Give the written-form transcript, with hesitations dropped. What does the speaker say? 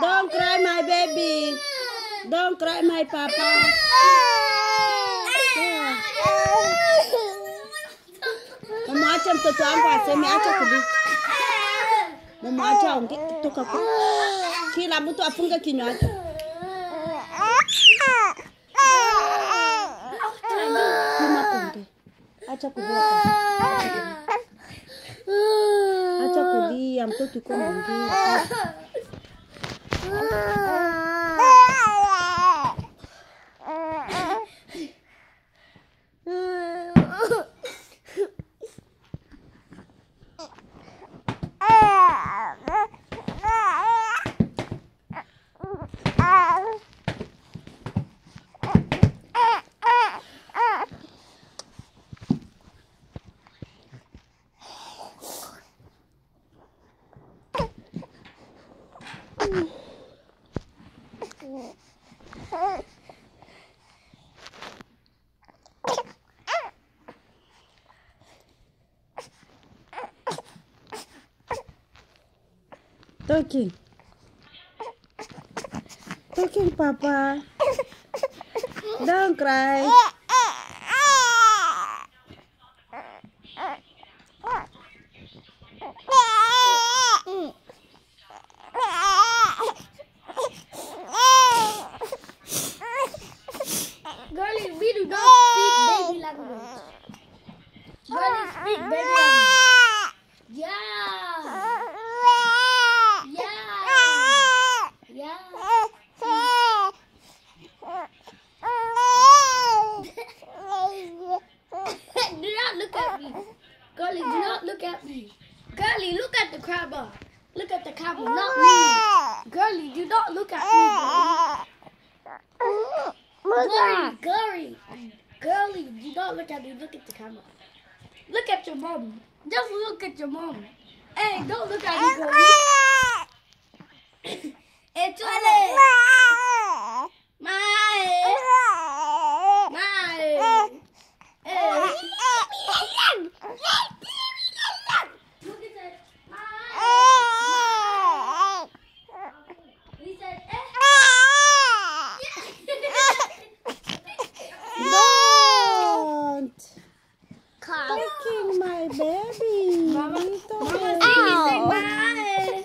Don't cry, my baby. Don't cry, my papa. Mwacha mtoto wangu aseme, acha kubi. Mwacha toka kwa. Kila mtu afunge kinywa chake. Acha kulia. Acha kulia, mtoto yuko mwingine. Talking, Papa. Don't cry. Girlie, we do not speak baby language. Girlie, speak baby language. Do not look at me. Girlie, do not look at me. Girlie, look at the camera. Look at the camera, not me. Girlie, do not look at me. Girlie, do not look at me. Look at the camera. Look at your mom. Just look at your mom. Hey, don't look at me, Girlie. It's Charlie. Talking, my baby. Mama, say bye.